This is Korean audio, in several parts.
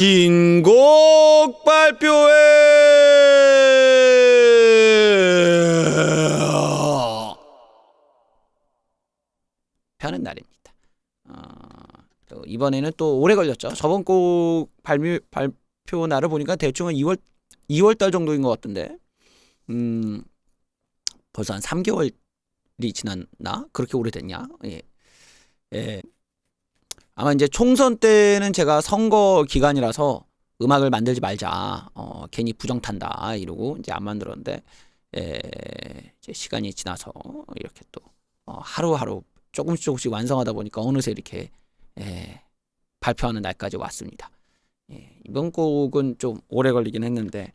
신곡 발표회 하는 날입니다. 또 이번에는 또 오래 걸렸죠. 저번 곡 발표 날을 보니까 대충 2월 달 정도인 것 같던데, 벌써 한 3개월이 지났나? 그렇게 오래됐냐? 예. 예. 아마 이제 총선 때는 제가 선거 기간이라서 음악을 만들지 말자, 괜히 부정 탄다 이러고 이제 안 만들었는데, 이제 시간이 지나서 이렇게 또 하루하루 조금씩 완성하다 보니까 어느새 이렇게 발표하는 날까지 왔습니다. 이번 곡은 좀 오래 걸리긴 했는데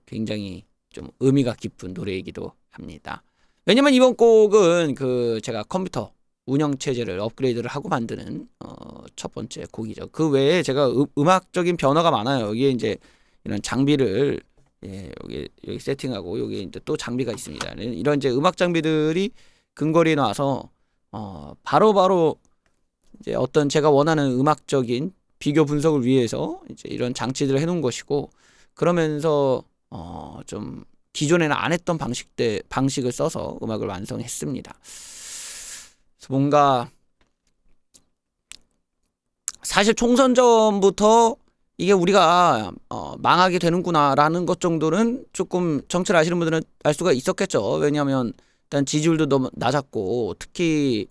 굉장히 좀 의미가 깊은 노래이기도 합니다. 왜냐면 이번 곡은 제가 컴퓨터 운영 체제를 업그레이드를 하고 만드는 첫 번째 곡이죠. 그 외에 제가 음악적인 변화가 많아요. 여기에 이제 이런 장비를 여기 세팅하고 여기 이제 또 장비가 있습니다. 이런 이제 음악 장비들이 근거리에 나와서 바로바로 이제 어떤 제가 원하는 음악적인 비교 분석을 위해서 이제 이런 장치들을 해놓은 것이고, 그러면서 좀 기존에는 안 했던 방식을 써서 음악을 완성했습니다. 뭔가 사실 총선 전부터 이게 우리가 망하게 되는구나라는 것 정도는 조금 정치를 아시는 분들은 알 수가 있었겠죠. 왜냐하면 일단 지지율도 너무 낮았고, 특히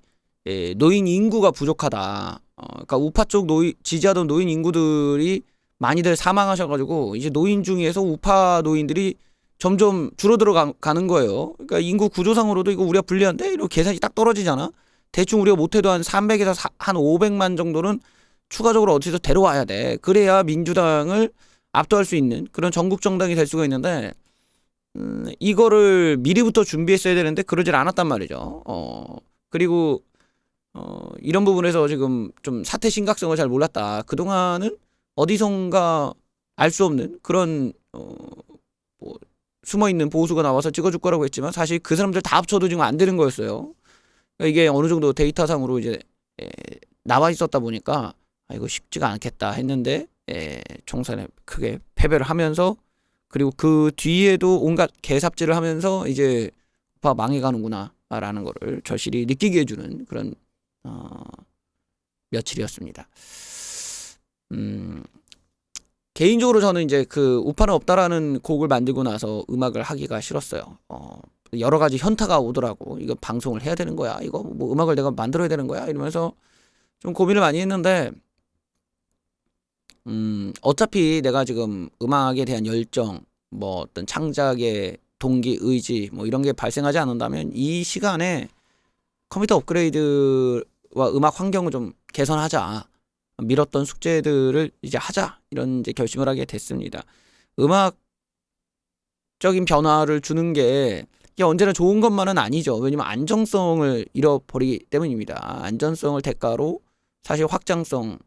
노인 인구가 부족하다. 그러니까 우파 쪽 지지하던 노인 인구들이 많이들 사망하셔가지고 이제 노인 중에서 우파 노인들이 점점 줄어들어 가는 거예요. 그러니까 인구 구조상으로도 이거 우리가 불리한데 이렇게 계산이 딱 떨어지잖아. 대충 우리가 못해도 한 300에서 한 500만 정도는 추가적으로 어디서 데려와야 돼. 그래야 민주당을 압도할 수 있는 그런 전국 정당이 될 수가 있는데, 이거를 미리부터 준비했어야 되는데 그러질 않았단 말이죠. 그리고 이런 부분에서 지금 좀 사태 심각성을 잘 몰랐다. 그동안은 어디선가 알 수 없는 그런 뭐 숨어있는 보수가 나와서 찍어줄 거라고 했지만 사실 그 사람들 다 합쳐도 지금 안 되는 거였어요. 이게 어느 정도 데이터상으로 이제 나와 있었다 보니까 이거 쉽지가 않겠다 했는데 총선에 크게 패배를 하면서, 그리고 그 뒤에도 온갖 개삽질을 하면서 이제 오빠 망해가는구나 라는 거를 절실히 느끼게 해주는 그런 며칠이었습니다. 개인적으로 저는 이제 우파는 없다라는 곡을 만들고 나서 음악을 하기가 싫었어요. 여러 가지 현타가 오더라고. 이거 방송을 해야 되는 거야? 이거 뭐 음악을 내가 만들어야 되는 거야? 이러면서 좀 고민을 많이 했는데, 어차피 내가 지금 음악에 대한 열정, 뭐 어떤 창작의 동기, 의지, 뭐 이런 게 발생하지 않는다면 이 시간에 컴퓨터 업그레이드와 음악 환경을 좀 개선하자. 미뤘던 숙제들을 이제 하자. 이런 이제 결심을 하게 됐습니다. 음악적인 변화를 주는 게 이게 언제나 좋은 것만은 아니죠. 왜냐면 안정성을 잃어버리기 때문입니다. 안전성을 대가로 사실 확장성을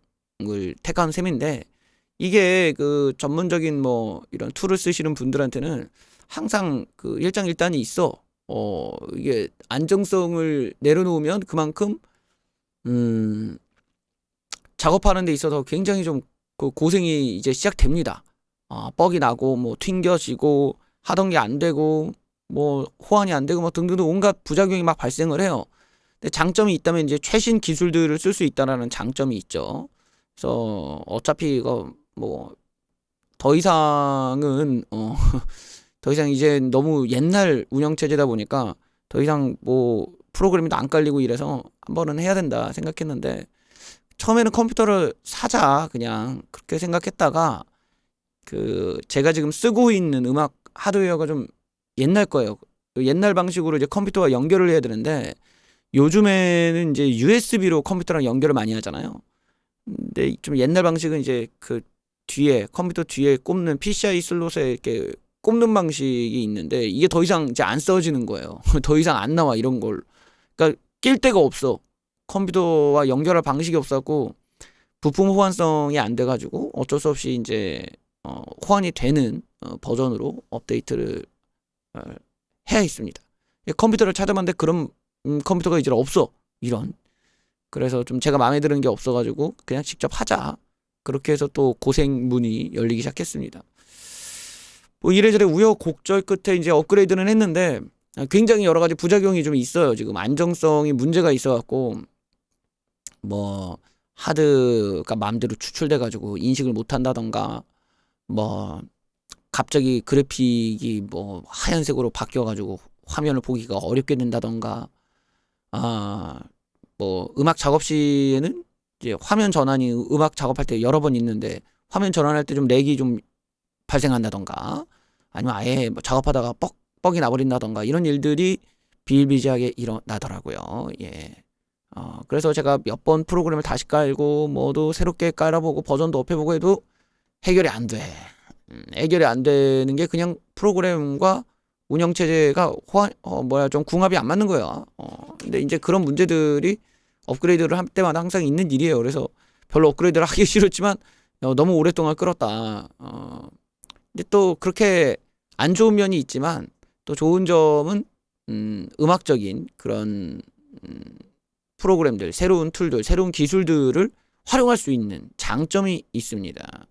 택하는 셈인데, 이게 전문적인 뭐 이런 툴을 쓰시는 분들한테는 항상 일장일단이 있어. 이게 안정성을 내려놓으면 그만큼 작업하는 데 있어서 굉장히 좀 고생이 이제 시작됩니다. 뻑이 나고 뭐 튕겨지고 하던 게 안 되고 뭐 호환이 안 되고 뭐 등등 온갖 부작용이 막 발생을 해요. 근데 장점이 있다면 이제 최신 기술들을 쓸 수 있다라는 장점이 있죠. 그래서 어차피 이거 뭐 더 이상은 더 이상 이제 너무 옛날 운영 체제다 보니까 더 이상 뭐 프로그램도 안 깔리고 이래서 한 번은 해야 된다 생각했는데, 처음에는 컴퓨터를 사자 그냥 그렇게 생각했다가 제가 지금 쓰고 있는 음악 하드웨어가 좀 옛날 거예요. 옛날 방식으로 이제 컴퓨터와 연결을 해야 되는데, 요즘에는 이제 USB로 컴퓨터랑 연결을 많이 하잖아요. 근데 좀 옛날 방식은 이제 컴퓨터 뒤에 꼽는 PCI 슬롯에 이렇게 꼽는 방식이 있는데, 이게 더 이상 이제 안 써지는 거예요. 더 이상 안 나와 이런 걸. 그러니까 낄 데가 없어. 컴퓨터와 연결할 방식이 없었고 부품 호환성이 안 돼가지고 어쩔 수 없이 이제 호환이 되는 버전으로 업데이트를 해야 했습니다. 컴퓨터를 찾아봤는데 그런 컴퓨터가 이제 없어. 이런. 그래서 좀 제가 마음에 드는 게 없어가지고 그냥 직접 하자. 그렇게 해서 또 고생 문이 열리기 시작했습니다. 뭐 이래저래 우여곡절 끝에 이제 업그레이드는 했는데 굉장히 여러 가지 부작용이 좀 있어요. 지금 안정성이 문제가 있어갖고 뭐 하드가 마음대로 추출돼가지고 인식을 못한다던가 뭐 갑자기 그래픽이 뭐 하얀색으로 바뀌어가지고 화면을 보기가 어렵게 된다던가 뭐 음악 작업 시에는 이제 화면 전환이 음악 작업할 때 여러 번 있는데 화면 전환할 때 좀 렉이 좀 발생한다던가 아니면 아예 뭐 작업하다가 뻑뻑이 나버린다던가 이런 일들이 비일비재하게 일어나더라고요. 예. 그래서 제가 몇 번 프로그램을 다시 깔고 뭐도 새롭게 깔아보고 버전도 업해보고 해도 해결이 안 돼. 해결이 안 되는 게 그냥 프로그램과 운영체제가 좀 궁합이 안 맞는 거야. 근데 이제 그런 문제들이 업그레이드를 할 때마다 항상 있는 일이에요. 그래서 별로 업그레이드를 하기 싫었지만 너무 오랫동안 끌었다. 근데 또 그렇게 안 좋은 면이 있지만 또 좋은 점은 음악적인 그런 프로그램들, 새로운 툴들, 새로운 기술들을 활용할 수 있는 장점이 있습니다.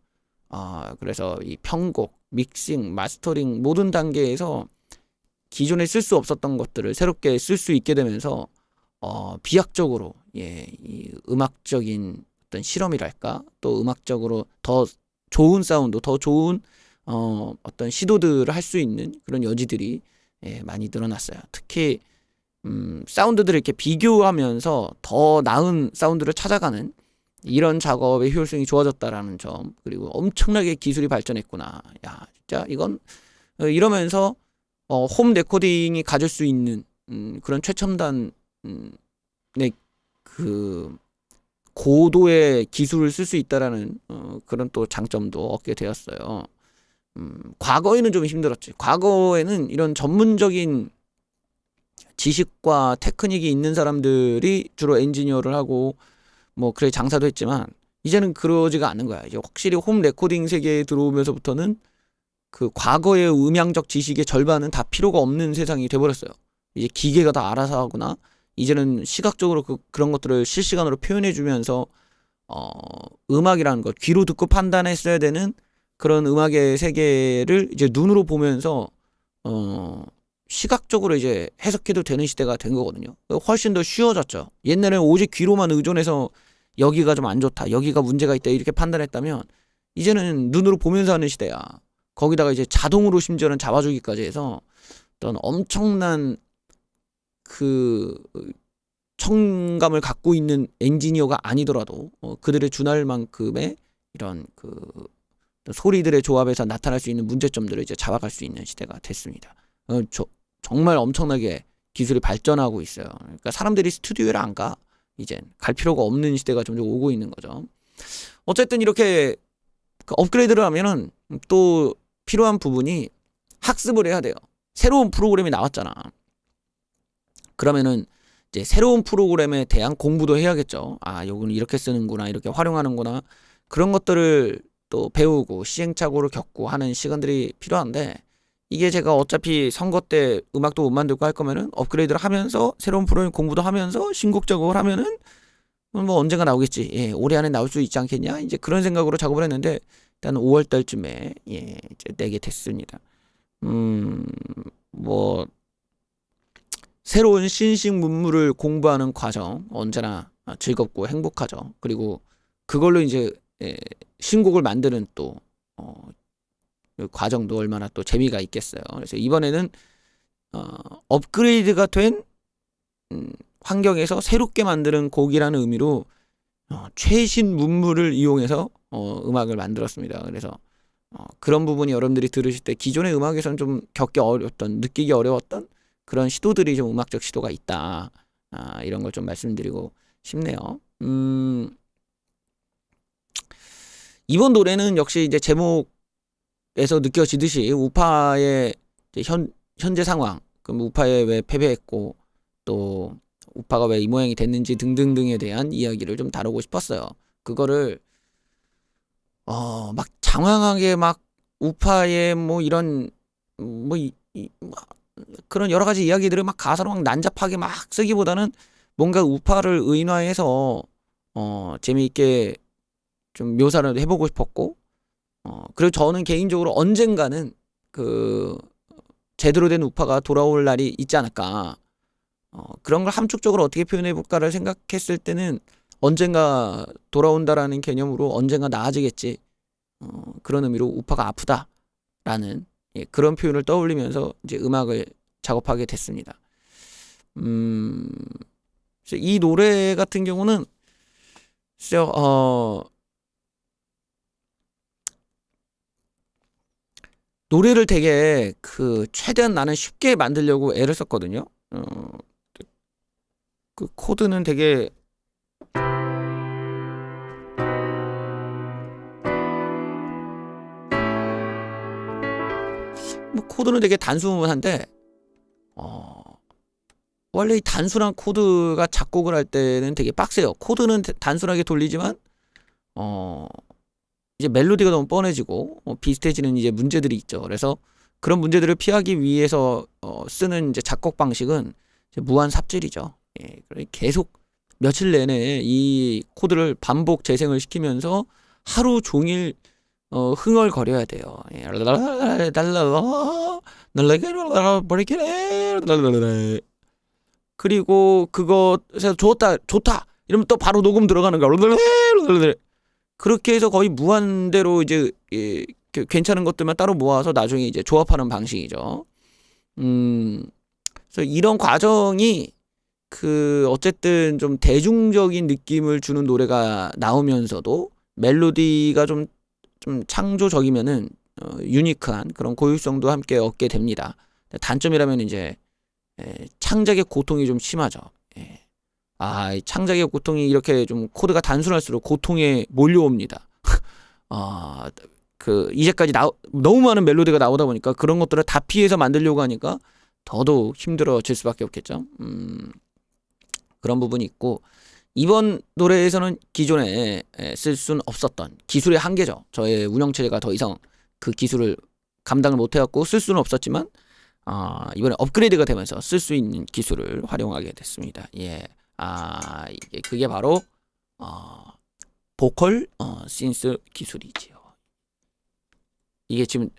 그래서 이 편곡, 믹싱, 마스터링 모든 단계에서 기존에 쓸 수 없었던 것들을 새롭게 쓸 수 있게 되면서 비약적으로 이 음악적인 어떤 실험이랄까 또 음악적으로 더 좋은 사운드, 더 좋은 어떤 시도들을 할 수 있는 그런 여지들이 많이 늘어났어요. 특히 사운드들을 이렇게 비교하면서 더 나은 사운드를 찾아가는 이런 작업의 효율성이 좋아졌다라는 점, 그리고 엄청나게 기술이 발전했구나. 야, 진짜 이건 이러면서 홈 레코딩이 가질 수 있는 그런 최첨단 그 고도의 기술을 쓸 수 있다라는 그런 또 장점도 얻게 되었어요. 과거에는 좀 힘들었지. 과거에는 이런 전문적인 지식과 테크닉이 있는 사람들이 주로 엔지니어를 하고 뭐 그래 장사도 했지만 이제는 그러지가 않는 거야. 이제 확실히 홈 레코딩 세계에 들어오면서부터는 그 과거의 음향적 지식의 절반은 다 필요가 없는 세상이 돼버렸어요. 이제 기계가 다 알아서 하거나 이제는 시각적으로 그런 것들을 실시간으로 표현해주면서 음악이라는 것, 귀로 듣고 판단했어야 되는 그런 음악의 세계를 이제 눈으로 보면서 시각적으로 이제 해석해도 되는 시대가 된 거거든요. 훨씬 더 쉬워졌죠. 옛날에는 오직 귀로만 의존해서 여기가 좀 안 좋다, 여기가 문제가 있다 이렇게 판단했다면 이제는 눈으로 보면서 하는 시대야. 거기다가 이제 자동으로 심지어는 잡아주기까지 해서 어떤 엄청난 그 청감을 갖고 있는 엔지니어가 아니더라도 그들의 준할 만큼의 이런 그 소리들의 조합에서 나타날 수 있는 문제점들을 이제 잡아갈 수 있는 시대가 됐습니다. 정말 엄청나게 기술이 발전하고 있어요. 그러니까 사람들이 스튜디오를 안 가. 이젠 갈 필요가 없는 시대가 점점 오고 있는 거죠. 어쨌든 이렇게 업그레이드를 하면은 또 필요한 부분이 학습을 해야 돼요. 새로운 프로그램이 나왔잖아. 그러면은 이제 새로운 프로그램에 대한 공부도 해야겠죠. 요거는 이렇게 쓰는구나, 이렇게 활용하는구나. 그런 것들을 또 배우고 시행착오를 겪고 하는 시간들이 필요한데 이게 제가 어차피 선거 때 음악도 못 만들고 할 거면은 업그레이드를 하면서 새로운 프로그램 공부도 하면서 신곡 작업을 하면은 뭐 언젠가 나오겠지. 예, 올해 안에 나올 수 있지 않겠냐? 이제 그런 생각으로 작업을 했는데 일단 5월 달쯤에 이제 내게 됐습니다. 뭐 새로운 신식 문물을 공부하는 과정 언제나 즐겁고 행복하죠. 그리고 그걸로 이제 신곡을 만드는 또 그 과정도 얼마나 또 재미가 있겠어요. 그래서 이번에는 업그레이드가 된 환경에서 새롭게 만드는 곡이라는 의미로 최신 문물을 이용해서 음악을 만들었습니다. 그래서 그런 부분이 여러분들이 들으실 때 기존의 음악에서는 좀 느끼기 어려웠던 그런 시도들이 좀 음악적 시도가 있다. 이런 걸 좀 말씀드리고 싶네요. 이번 노래는 역시 이제 제목에서 느껴지듯이 우파의 현재 상황, 그럼 우파에 왜 패배했고 또 우파가 왜 이 모양이 됐는지 등등등에 대한 이야기를 좀 다루고 싶었어요. 그거를 막 장황하게 막 우파의 뭐 이런 뭐 그런 여러 가지 이야기들을 막 가사로 막 난잡하게 막 쓰기보다는 뭔가 우파를 의인화해서 재미있게 좀 묘사를 해보고 싶었고, 그리고 저는 개인적으로 언젠가는 그 제대로 된 우파가 돌아올 날이 있지 않을까. 그런 걸 함축적으로 어떻게 표현해 볼까를 생각했을 때는 언젠가 돌아온다라는 개념으로 언젠가 나아지겠지. 그런 의미로 우파가 아프다라는 그런 표현을 떠올리면서 이제 음악을 작업하게 됐습니다. 이 노래 같은 경우는 노래를 되게 최대한 나는 쉽게 만들려고 애를 썼거든요. 그 코드는 되게 코드는 되게 단순한데 원래 이 단순한 코드가 작곡을 할 때는 되게 빡세요. 코드는 단순하게 돌리지만 이제 멜로디가 너무 뻔해지고 비슷해지는 이제 문제들이 있죠. 그래서 그런 문제들을 피하기 위해서 쓰는 이제 작곡 방식은 이제 무한 삽질이죠. 계속 며칠 내내 이 코드를 반복 재생을 시키면서 하루 종일 흥얼거려야 돼요. 그리고 그것에서 좋다 이러면 또 바로 녹음 들어가는 거. 그렇게 해서 거의 무한대로 이제 괜찮은 것들만 따로 모아서 나중에 이제 조합하는 방식이죠. 그래서 이런 과정이 어쨌든 좀 대중적인 느낌을 주는 노래가 나오면서도 멜로디가 좀 창조적이면은 유니크한 그런 고유성도 함께 얻게 됩니다. 단점이라면 이제 창작의 고통이 좀 심하죠. 창작의 고통이 이렇게 좀 코드가 단순할수록 고통에 몰려옵니다. 이제까지 너무 많은 멜로디가 나오다 보니까 그런 것들을 다 피해서 만들려고 하니까 더더욱 힘들어질 수밖에 없겠죠. 그런 부분이 있고, 이번 노래에서는 기존에 쓸 수는 없었던 기술의 한계죠. 저의 운영체제가 더 이상 그 기술을 감당을 못해갖고 쓸 수는 없었지만 이번에 업그레이드가 되면서 쓸 수 있는 기술을 활용하게 됐습니다. 그게 바로 보컬 신스 기술이지요. 이게 지금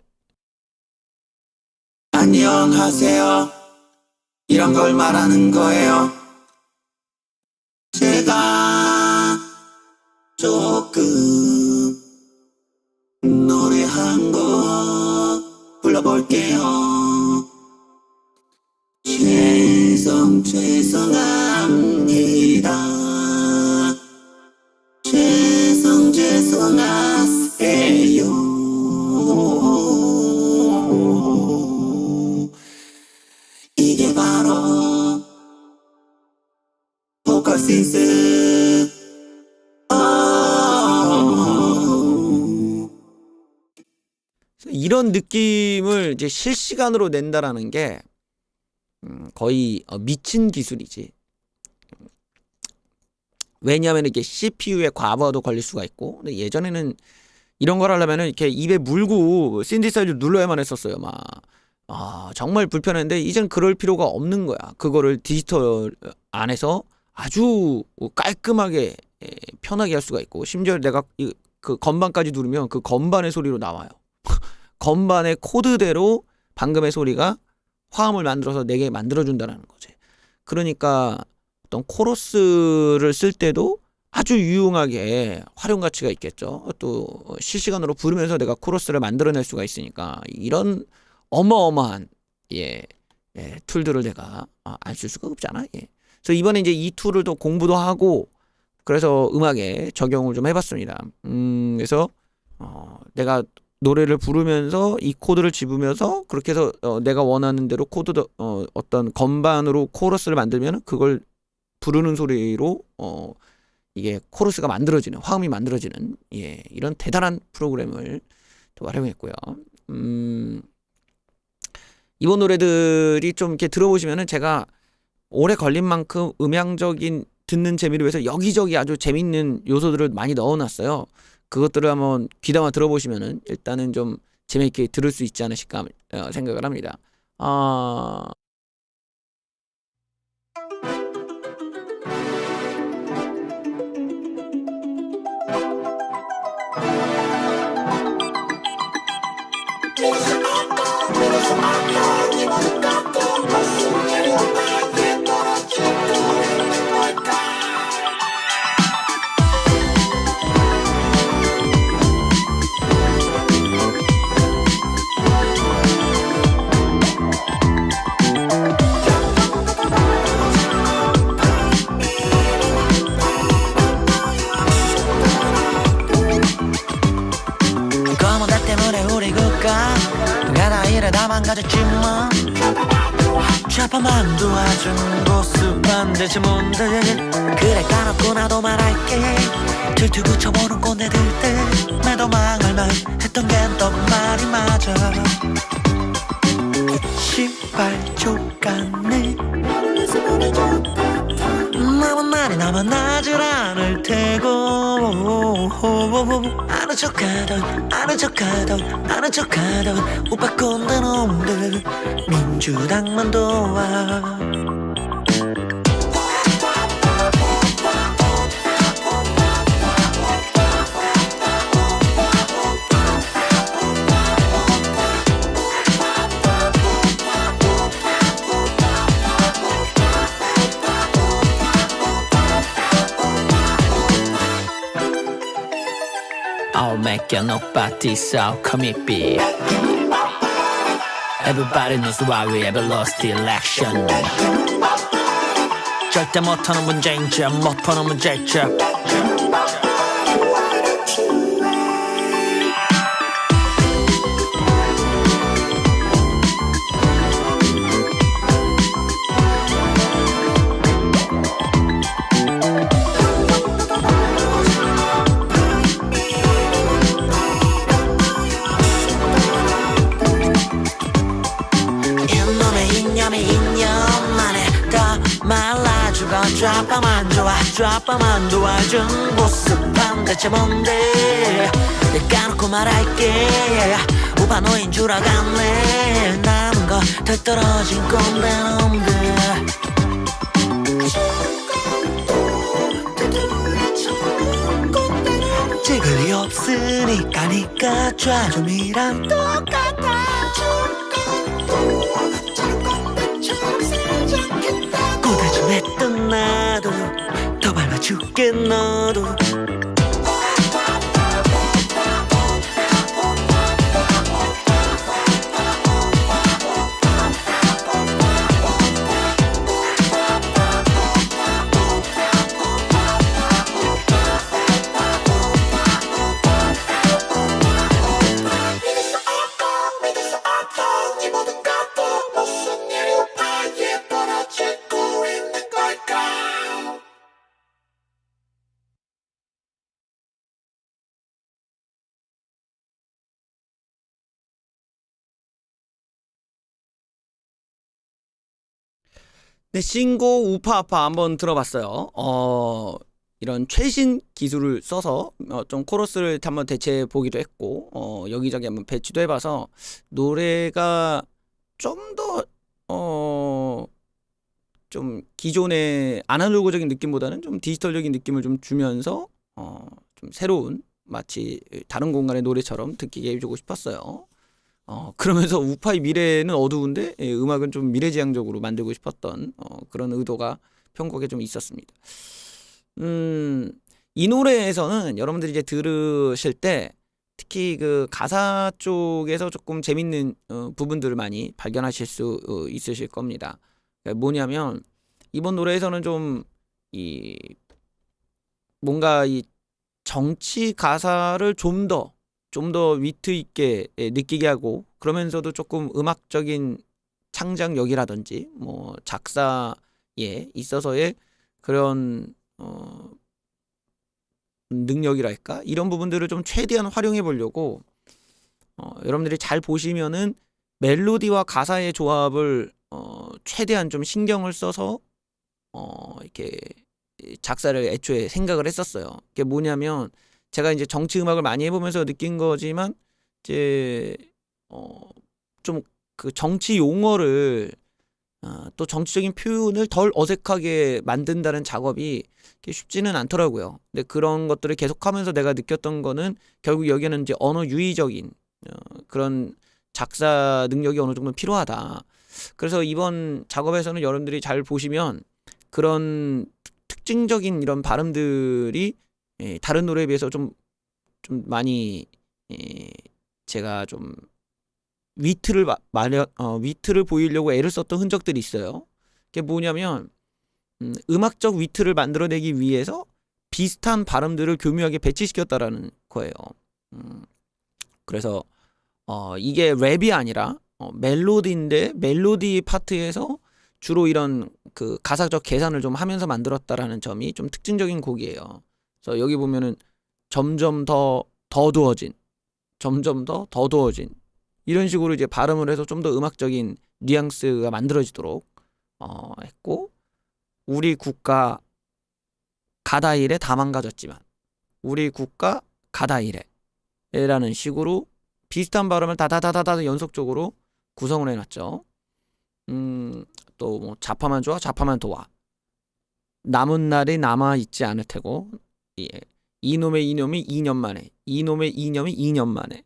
안녕하세요. 이런 걸 말하는 거예요. 제가 조금 노래 한 곡 불러볼게요. 죄송합니다. 죄송하세요. 이게 바로 보컬 신스. 이런 느낌을 이제 실시간으로 낸다라는 게 거의 미친 기술이지. 왜냐하면 이게 CPU에 과부하도 걸릴 수가 있고, 근데 예전에는 이런 걸 하려면은 이렇게 입에 물고 신디사이저 눌러야만 했었어요. 정말 불편했는데 이젠 그럴 필요가 없는 거야. 그거를 디지털 안에서 아주 깔끔하게 편하게 할 수가 있고, 심지어 내가 그 건반까지 누르면 그 건반의 소리로 나와요. 건반의 코드대로 방금의 소리가 화음을 만들어서 내게 만들어준다는 거지. 그러니까 어떤 코러스를 쓸 때도 아주 유용하게 활용 가치가 있겠죠. 또 실시간으로 부르면서 내가 코러스를 만들어낼 수가 있으니까 이런 어마어마한 툴들을 내가 안 쓸 수가 없잖아. 그래서 이번에 이제 이 툴을 또 공부도 하고 그래서 음악에 적용을 좀 해봤습니다. 그래서 내가 노래를 부르면서 이 코드를 집으면서 그렇게 해서 내가 원하는 대로 어떤 건반으로 코러스를 만들면 그걸 부르는 소리로 이게 코러스가 만들어지는, 화음이 만들어지는 이런 대단한 프로그램을 또 활용했고요. 이번 노래들이 좀 이렇게 들어보시면은 제가 오래 걸린 만큼 음향적인 듣는 재미를 위해서 여기저기 아주 재밌는 요소들을 많이 넣어놨어요. 그것들을 한번 귀담아 들어보시면은 일단은 좀 재미있게 들을 수 있지 않으실까 생각을 합니다. 검은 달 때문에 우리 국가 가다 이래 다 망가졌지만 좌파만 도와준 보수 반대지 뭔데 그래 까놓고 나도 말할게 들투 붙여보는 꼰대들 때매도 망할만 했던 게 또 말이 맞아 시발족같네 남은 날이 남아나질 않을 테고 아는 척하던 아는 척하던 아는 척하던 오빠 꼰대 놈들 민주당만 도와 I'll make you nobody so come it be Everybody knows why we ever lost the election 절대 못하는 문제인지 못 푸는 문제일지 좌파만 좋아 좌파만 도와준 보습한 대체 뭔데 까놓고 말할게 오빠 너인 줄 알았네 남은 거 덜 떨어진 꼰대 놈들 지글이 없으니까 니까 좌좀이랑 똑같아 고대 좀 했던 나도 더 밟아줄게 너도 네, 싱고 우파아파 한번 들어봤어요. 이런 최신 기술을 써서 좀 코러스를 한번 대체해 보기도 했고, 여기저기 한번 배치도 해봐서 노래가 좀 더, 좀 기존의 아날로그적인 느낌보다는 좀 디지털적인 느낌을 좀 주면서, 좀 새로운 마치 다른 공간의 노래처럼 듣기게 해주고 싶었어요. 그러면서 우파의 미래는 어두운데 음악은 좀 미래지향적으로 만들고 싶었던 그런 의도가 편곡에 좀 있었습니다. 이 노래에서는 여러분들이 이제 들으실 때 특히 그 가사 쪽에서 조금 재밌는 부분들을 많이 발견하실 수 있으실 겁니다. 뭐냐면 이번 노래에서는 좀 이 뭔가 이 정치 가사를 좀 더 위트 있게 느끼게 하고 그러면서도 조금 음악적인 창작력이라든지 뭐 작사에 있어서의 그런 능력이랄까 이런 부분들을 좀 최대한 활용해 보려고 여러분들이 잘 보시면은 멜로디와 가사의 조합을 최대한 좀 신경을 써서 이렇게 작사를 애초에 생각을 했었어요. 그게 뭐냐면 제가 이제 정치 음악을 많이 해보면서 느낀 거지만 이제 좀 그 정치 용어를 또 정치적인 표현을 덜 어색하게 만든다는 작업이 쉽지는 않더라고요. 근데 그런 것들을 계속하면서 내가 느꼈던 거는 결국 여기는 이제 언어 유희적인 그런 작사 능력이 어느 정도 필요하다. 그래서 이번 작업에서는 여러분들이 잘 보시면 그런 특징적인 이런 발음들이 다른 노래에 비해서 좀 많이 제가 좀 위트를 보이려고 애를 썼던 흔적들이 있어요. 그게 뭐냐면 음악적 위트를 만들어내기 위해서 비슷한 발음들을 교묘하게 배치시켰다라는 거예요. 그래서 이게 랩이 아니라 멜로디인데 멜로디 파트에서 주로 이런 그 가사적 계산을 좀 하면서 만들었다라는 점이 좀 특징적인 곡이에요. 그래서 여기 보면은 점점 더 더워진, 점점 더 더워진 이런 식으로 이제 발음을 해서 좀 더 음악적인 뉘앙스가 만들어지도록 했고, 우리 국가 가다 이래 다 망가졌지만 우리 국가 가다 이래 라는 식으로 비슷한 발음을 다다다다다 연속적으로 구성을 해놨죠. 또 뭐 자파만 좋아 자파만 도와, 남은 날이 남아있지 않을 테고, 예. 이놈의 이념이 2년 만에, 이놈의 이념이 2년 만에,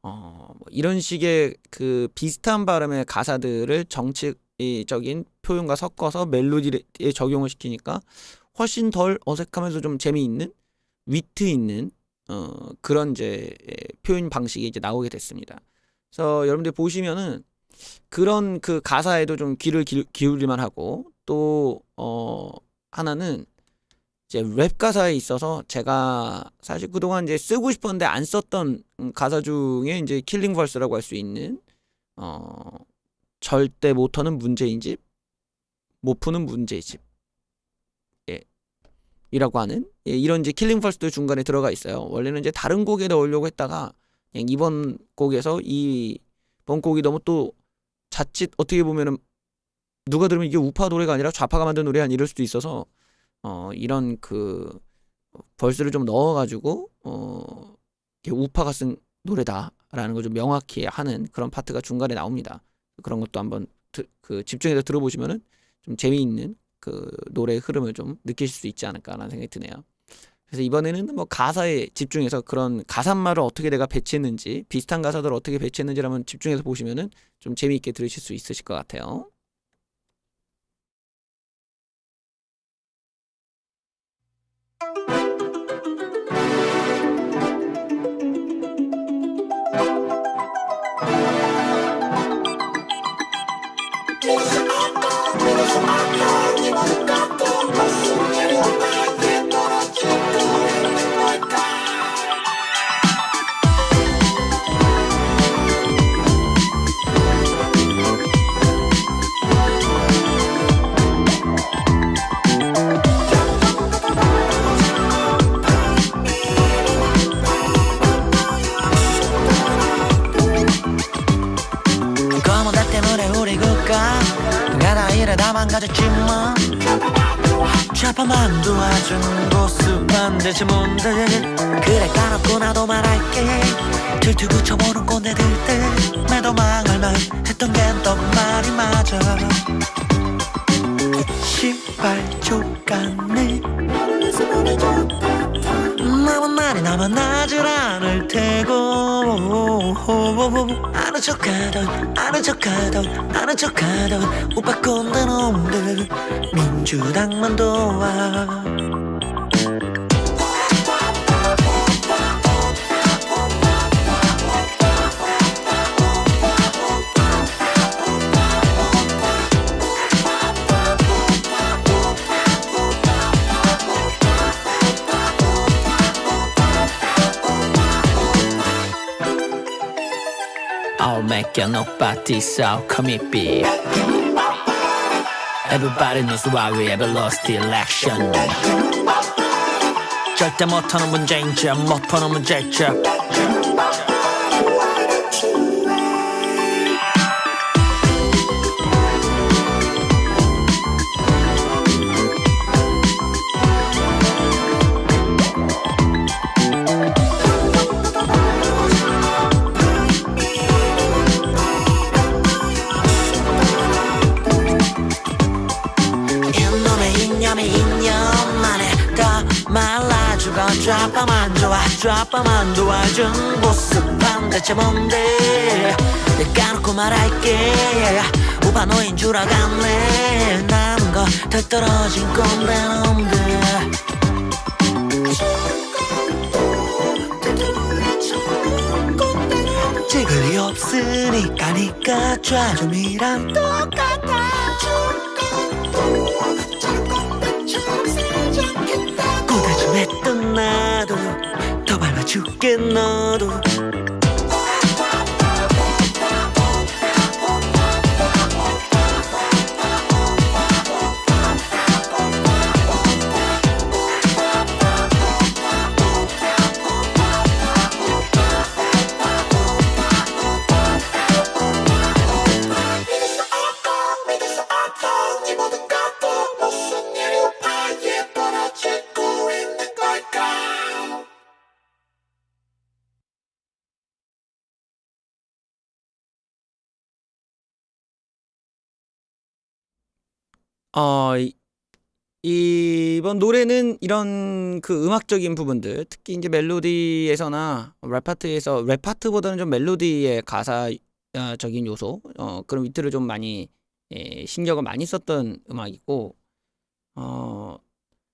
뭐 이런 식의 그 비슷한 발음의 가사들을 정치적인 표현과 섞어서 멜로디에 적용을 시키니까 훨씬 덜 어색하면서 좀 재미있는, 위트 있는 그런 이제 표현 방식이 이제 나오게 됐습니다. 그래서 여러분들 보시면은 그런 그 가사에도 좀 귀를 기울일만 하고, 또 하나는 이제 랩 가사에 있어서 제가 사실 그동안 이제 쓰고 싶었는데 안 썼던 가사 중에 이제 킬링 벌스라고 할 수 있는 절대 못 터는 문제인 집, 못 푸는 문제집, 예, 이라고 하는, 예, 이런 이제 킬링 벌스도 중간에 들어가 있어요. 원래는 이제 다른 곡에 넣으려고 했다가 그냥 이번 곡에서 이번 곡이 너무 또 자칫 어떻게 보면은 누가 들으면 이게 우파 노래가 아니라 좌파가 만든 노래 아니 이럴 수도 있어서 이런 그 벌스를 좀 넣어가지고 이게 우파가 쓴 노래다라는 걸 좀 명확히 하는 그런 파트가 중간에 나옵니다. 그런 것도 한번 그 집중해서 들어보시면은 좀 재미있는 그 노래의 흐름을 좀 느끼실 수 있지 않을까라는 생각이 드네요. 그래서 이번에는 뭐 가사에 집중해서 그런 가사말을 어떻게 내가 배치했는지, 비슷한 가사들을 어떻게 배치했는지를 한번 집중해서 보시면은 좀 재미있게 들으실 수 있으실 것 같아요. 검은 달 때문에 우리 국가 가다 이래 다 망가졌지만 좌파만 도와준 보수반 대체 뭔데, 그래 까놓고 나도 말할게. 들투 붙여보는 꼰대들 때매도 망할만 했던 게 또 말이 맞아. 시발 족같네, 남은 날이 남아나질 않을 테고, 아는 척하던 오빠 꼰대 놈들 민주당만 도와. I'll make your nobody so come it be. Everybody knows why we ever lost the election. 절대 못하는 문제인 척, 못 푸는 문제인 척. 좌파만 좋아 좌파만 도와준 보스판 대체 뭔데, 까놓고 말할게 오빠 너인 줄 알았네 남은 거 다 떨어진 꼰대놈들 찍을 리 없으니까 니까 좌좀이랑 똑같아 고대 좀 했던 나도 더 밟아줄게 너도 이번 노래는 이런 그 음악적인 부분들, 특히 이제 멜로디에서나 랩 파트에서, 랩 파트보다는 좀 멜로디의 가사적인 요소, 그런 위트를 좀 많이 신경을 많이 썼던 음악이고,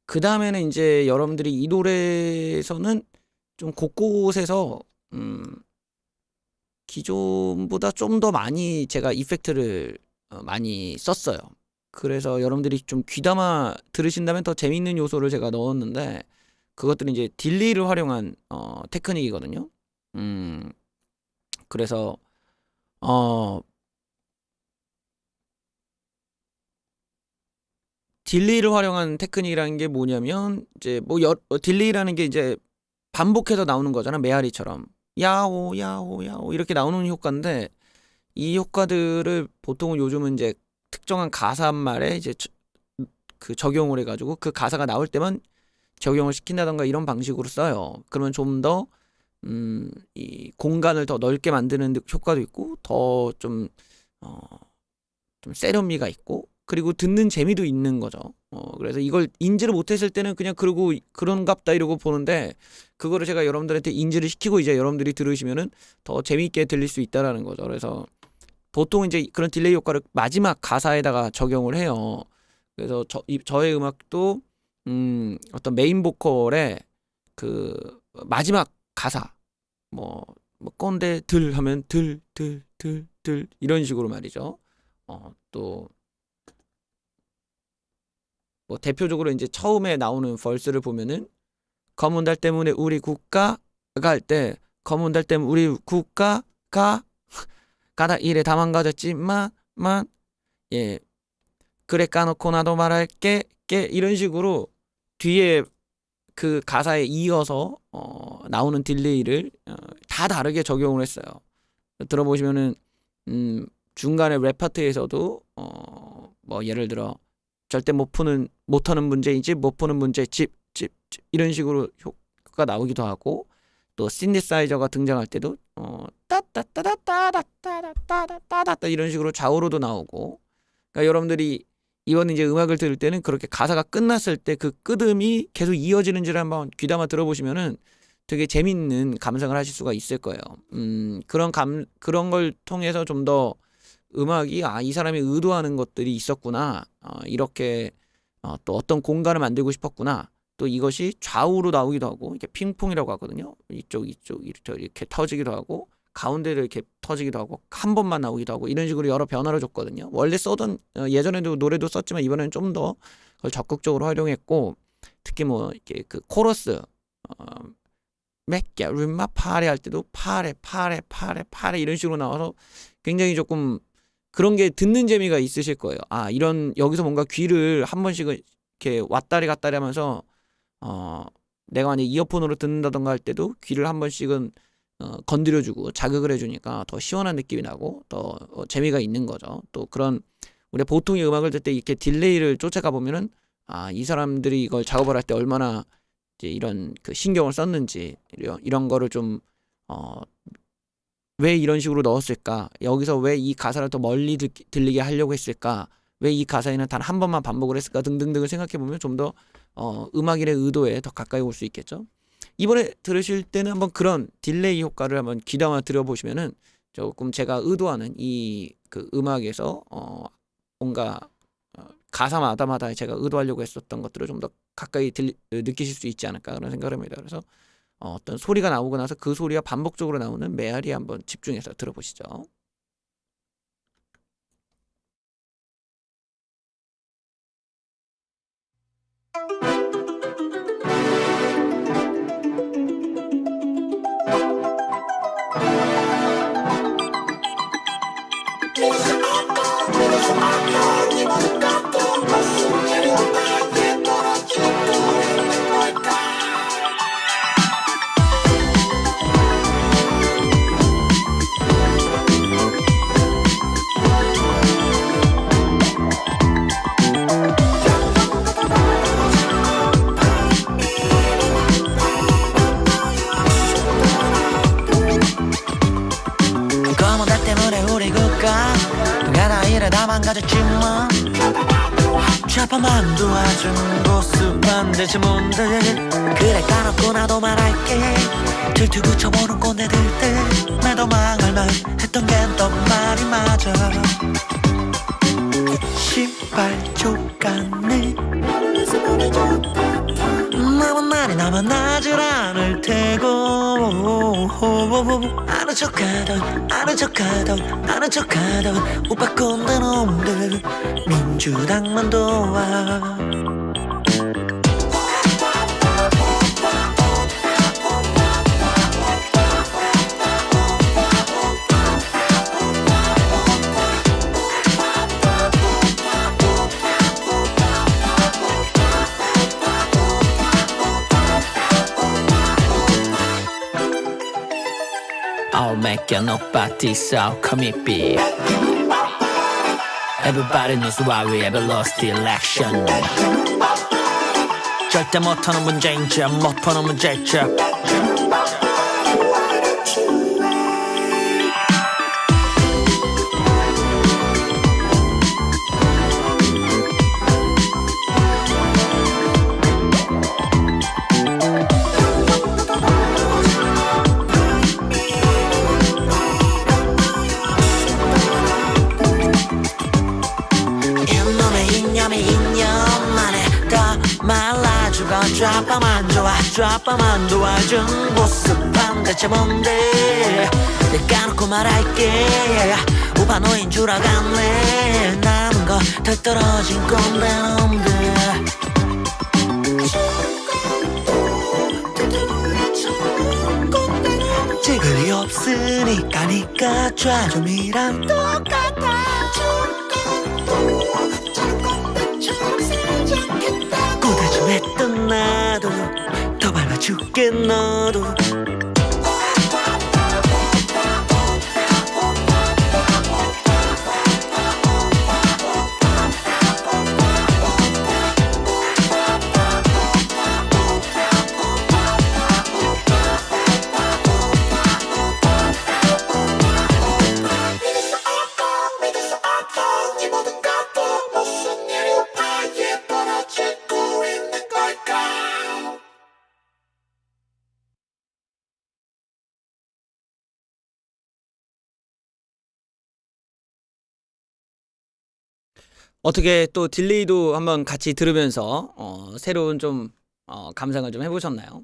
그 다음에는 이제 여러분들이 이 노래에서는 좀 곳곳에서 기존보다 좀 더 많이 제가 이펙트를 많이 썼어요. 그래서 여러분들이 좀 귀담아 들으신다면 더 재밌는 요소를 제가 넣었는데, 그것들은 이제 딜레이를 활용한 테크닉이거든요. 그래서 딜레이를 활용한 테크닉이라는 게 뭐냐면, 이제 뭐 딜레이라는 게 이제 반복해서 나오는 거잖아. 메아리처럼 야호 야호 야호 이렇게 나오는 효과인데, 이 효과들을 보통은 요즘은 이제 특정한 가사말에 이제 그 적용을 해가지고 그 가사가 나올 때만 적용을 시킨다던가 이런 방식으로 써요. 그러면 좀 더 이 공간을 더 넓게 만드는 효과도 있고, 더 좀 좀 세련미가 있고, 그리고 듣는 재미도 있는 거죠. 그래서 이걸 인지를 못했을 때는 그냥 그러고 그런갑다 이러고 보는데, 그거를 제가 여러분들한테 인지를 시키고 이제 여러분들이 들으시면은 더 재미있게 들릴 수 있다라는 거죠. 그래서 보통 이제 그런 딜레이 효과를 마지막 가사에다가 적용을 해요. 그래서 저의 음악도 어떤 메인 보컬의 그 마지막 가사, 뭐 꼰대 들 하면 들 이런 식으로 말이죠. 또 뭐 대표적으로 이제 처음에 나오는 벌스를 보면은, 검은 달 때문에 우리 국가가 할 때, 검은 달 때문에 우리 국가가 가다 일에 다 망가졌지만 예 그래 까놓고 나도 말할게 이런 식으로 뒤에 그 가사에 이어서 나오는 딜레이를 다 다르게 적용을 했어요. 들어보시면은 중간에 랩 파트에서도 뭐 예를 들어 절대 못하는 문제이지 못 푸는 문제 집 이런 식으로 효과가 나오기도 하고, 또 신디사이저가 등장할 때도 따따따따따따따따따따 이런 식으로 좌우로도 나오고. 그러니까 여러분들이 이번 이제 음악을 들을 때는 그렇게 가사가 끝났을 때 그 끄듬이 계속 이어지는지를 한번 귀담아 들어보시면은 되게 재밌는 감상을 하실 수가 있을 거예요. 그런 걸 통해서 좀 더 음악이 이 사람이 의도하는 것들이 있었구나, 이렇게 또 어떤 공간을 만들고 싶었구나, 또 이것이 좌우로 나오기도 하고, 이렇게 핑퐁이라고 하거든요. 이쪽 이렇게 터지기도 하고, 가운데를 이렇게 터지기도 하고, 한 번만 나오기도 하고, 이런 식으로 여러 변화를 줬거든요. 원래 써던 예전에도 노래도 썼지만 이번에는 좀 더 그걸 적극적으로 활용했고, 특히 뭐 이렇게 그 코러스 맥게 룸마 파레 할 때도 파레 이런 식으로 나와서 굉장히 조금 그런 게 듣는 재미가 있으실 거예요. 이런 여기서 뭔가 귀를 한 번씩 이렇게 왔다리 갔다리 하면서 내가 만약 이어폰으로 듣는다던가 할 때도 귀를 한 번씩은 건드려주고 자극을 해주니까 더 시원한 느낌이 나고 더 재미가 있는 거죠. 또 그런 우리 보통의 음악을 들 때 이렇게 딜레이를 쫓아가 보면은 이 사람들이 이걸 작업을 할 때 얼마나 이제 이런 그 신경을 썼는지, 이런 거를 좀 왜 이런 식으로 넣었을까? 여기서 왜 이 가사를 더 멀리 들리게 하려고 했을까? 왜 이 가사에는 단 한 번만 반복을 했을까? 등등등을 생각해 보면 좀 더 음악인의 의도에 더 가까이 올 수 있겠죠. 이번에 들으실 때는 한번 그런 딜레이 효과를 한번 귀담아 들어보시면은 조금 제가 의도하는 이 그 음악에서 뭔가 가사마다마다 제가 의도하려고 했었던 것들을 좀 더 가까이 느끼실 수 있지 않을까 그런 생각을 합니다. 그래서 어떤 소리가 나오고 나서 그 소리와 반복적으로 나오는 메아리 한번 집중해서 들어보시죠. 검은 달 때문에 우리 국가 가나 이래 다 망가졌지만 좌파만 도와준 보수 반대지 뭔데 그래 까놓고 나도 말할게 질투 붙여보는 꼰대들 때매도 망할만 했던 게 또 말이 맞아 시발 족같네 남은 말이 남아나질 않을 테고 아는 척하던 아는 척하던 아는 척하던 오빠 꼰대 놈들 민주당만 도와 I'll make you nobody so come it be Everybody knows why we ever lost the election 절대 못하는 문제인지 못 푸는 문제일지 좌파만 좋아 좌파만 도와준 보습함 대체 뭔데 까놓고 말할게 우파 노인 줄 알았네 남은 거 더 떨어진 꼰대 놈들 지글이 없으니까 니까 좌좀이랑 똑같아 고대 좀 했던 나도 더 밟아줄게 너도 어떻게 또 딜레이도 한번 같이 들으면서 새로운 좀 감상을 좀 해보셨나요?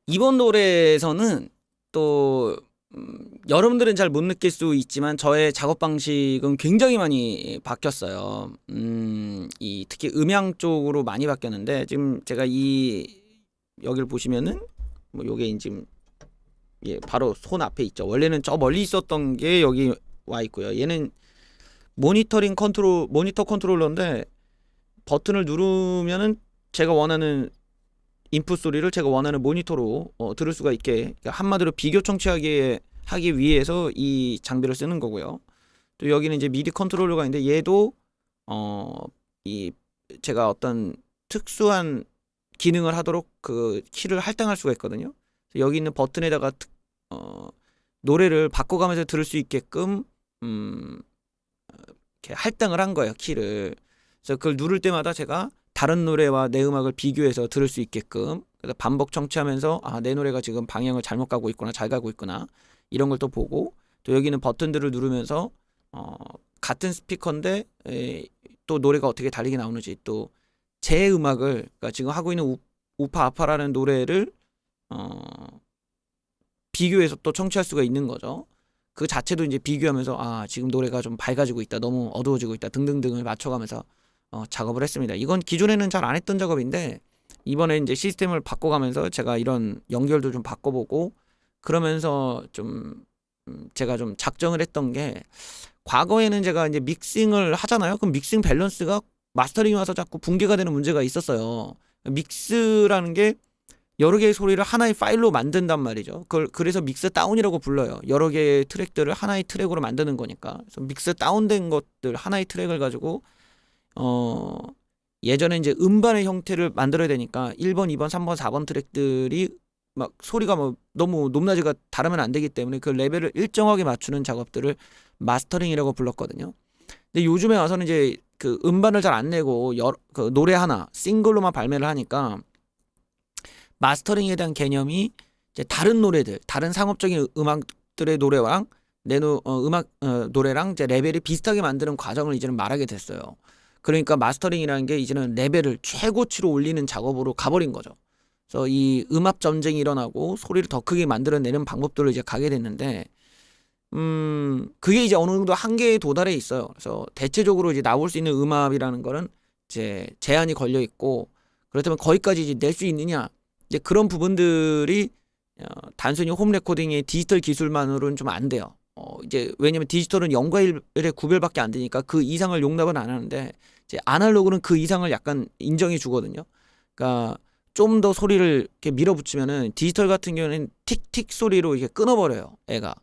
이번 노래에서는 또 여러분들은 잘 못 느낄 수 있지만 저의 작업 방식은 굉장히 많이 바뀌었어요. 특히 음향 쪽으로 많이 바뀌었는데 지금 제가 여기를 보시면은 뭐 요게 지금 바로 손 앞에 있죠. 원래는 저 멀리 있었던 게 여기 와 있고요. 얘는 모니터 컨트롤러인데 버튼을 누르면은 제가 원하는 인풋 소리를 제가 원하는 모니터로 들을 수가 있게, 그러니까 한마디로 비교 청취하기 위해서 이 장비를 쓰는 거고요. 또 여기는 이제 미디 컨트롤러가 있는데 얘도 제가 어떤 특수한 기능을 하도록 그 키를 할당할 수가 있거든요. 여기 있는 버튼에다가 노래를 바꿔가면서 들을 수 있게끔 이렇게 할당을 한 거예요, 키를. 그래서 그걸 누를 때마다 제가 다른 노래와 내 음악을 비교해서 들을 수 있게끔 그래서 반복 청취하면서 아, 내 노래가 지금 방향을 잘못 가고 있구나, 잘 가고 있구나, 이런 걸 또 보고, 또 여기는 버튼들을 누르면서 같은 스피커인데 또 노래가 어떻게 다르게 나오는지, 또 제 음악을, 그러니까 지금 하고 있는 우파 아파라는 노래를 비교해서 또 청취할 수가 있는 거죠. 그 자체도 이제 비교하면서 아, 지금 노래가 좀 밝아지고 있다, 너무 어두워지고 있다 등등등을 맞춰가면서 작업을 했습니다. 이건 기존에는 잘 안 했던 작업인데 이번에 이제 시스템을 바꿔가면서 제가 이런 연결도 좀 바꿔보고 그러면서 좀 제가 좀 작정을 했던 게, 과거에는 제가 이제 믹싱을 하잖아요. 그럼 믹싱 밸런스가 마스터링이 와서 자꾸 붕괴가 되는 문제가 있었어요. 믹스라는 게 여러 개의 소리를 하나의 파일로 만든단 말이죠. 그래서 믹스 다운이라고 불러요. 여러 개의 트랙들을 하나의 트랙으로 만드는 거니까. 그래서 믹스 다운된 것들 하나의 트랙을 가지고 예전에 이제 음반의 형태를 만들어야 되니까 1번, 2번, 3번, 4번 트랙들이 막 소리가 뭐 너무 높낮이가 다르면 안 되기 때문에 그 레벨을 일정하게 맞추는 작업들을 마스터링이라고 불렀거든요. 근데 요즘에 와서는 이제 그 음반을 잘 안 내고 그 노래 하나 싱글로만 발매를 하니까 마스터링에 대한 개념이 이제 다른 노래들, 다른 상업적인 음악들의 노래랑 노래랑 이제 레벨이 비슷하게 만드는 과정을 이제는 말하게 됐어요. 그러니까 마스터링이라는 게 이제는 레벨을 최고치로 올리는 작업으로 가버린 거죠. 그래서 이 음압 전쟁이 일어나고 소리를 더 크게 만들어내는 방법들을 이제 가게 됐는데, 그게 이제 어느 정도 한계에 도달해 있어요. 그래서 대체적으로 이제 나올 수 있는 음압이라는 거는 이제 제한이 걸려 있고, 그렇다면 거기까지 이제 낼 수 있느냐, 이제 그런 부분들이 단순히 홈 레코딩의 디지털 기술만으로는 좀 안 돼요. 이제 왜냐면 디지털은 0과 1의 구별밖에 안 되니까 그 이상을 용납은 안 하는데, 이제 아날로그는 그 이상을 약간 인정해 주거든요. 그러니까 좀 더 소리를 이렇게 밀어붙이면은 디지털 같은 경우는 틱틱 소리로 이렇게 끊어버려요, 애가.